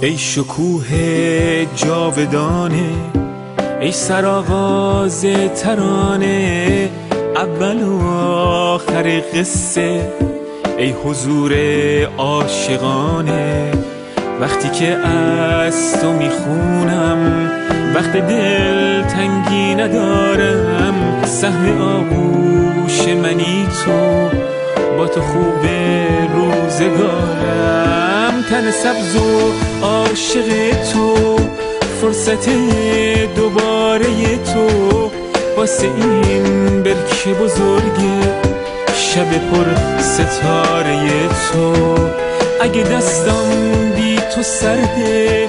ای شکوه جاودانه، ای سرآغاز ترانه، اول و آخر قصه، ای حضور عاشقانه. وقتی که از تو میخونم، وقت دل تنگی ندارم، سهم آغوش منی تو، با تو خوب روزگارم. تن سبز و عاشق تو، فرصت دوباره تو، واسه این برکه بزرگه، شب پر ستاره تو. اگه دستم بی تو سرده،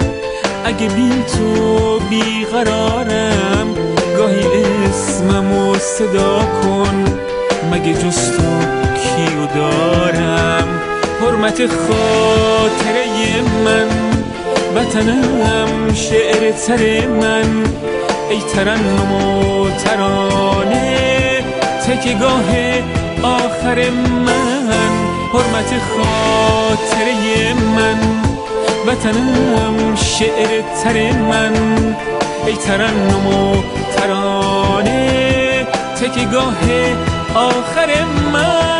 اگه بی تو بیقرارم، گاهی اسممو صدا کن، مگه جز تو کیو دارم؟ حرمت خاطره من، وطنم شعر تر من، ای ترنم و ترانه، تکیه‌گاه آخر من. حرمت خاطره من، وطنم شعر تر من، ای ترنم و ترانه، تکیه‌گاه آخر من.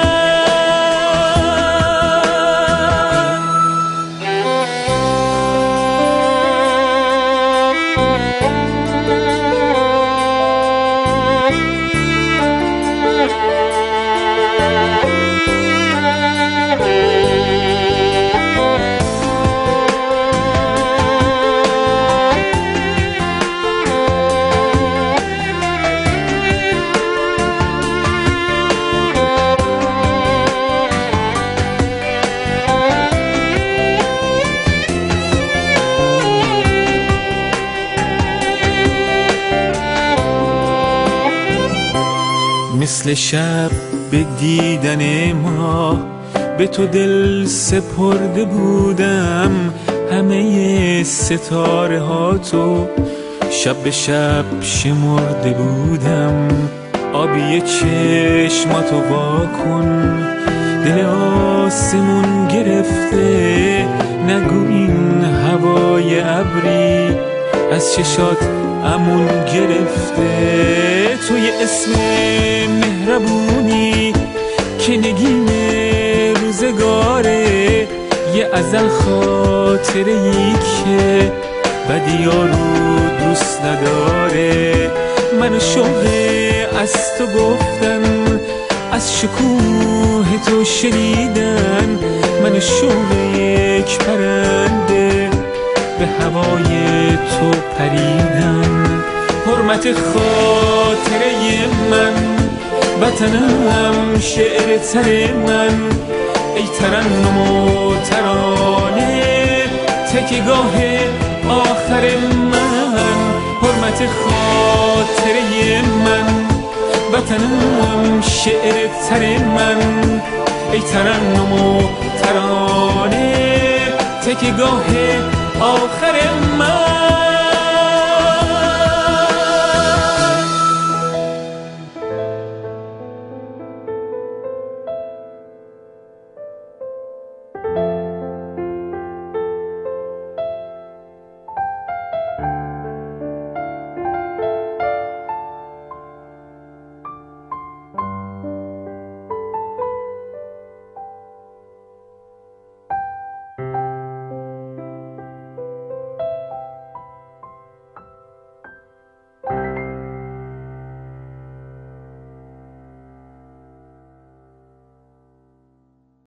مثل شب به دیدن ما، به تو دل سپرده بودم، همه ستاره ها تو، شب به شب شمرده بودم. آبی چشماتو وا کن، دل آسمون گرفته، نگو این هوای ابری از چشات امون گرفته. توی اسم مهربونی که نگین روزگاره، یه ازل خاطره ای که بدیا رو دوست نداره. منو شوق از تو گفتن، از شکوه تو شنیدن، منو شوق یک پرنده به هوای تو پریدن. حرمت خاطره من، وطنم شعر تر من، ای ترنم و ترانه، تکیه‌گاه آخر من. حرمت خاطره من، وطنم شعر تر من، ای ترنم و ترانه، تکیه‌گاه آخر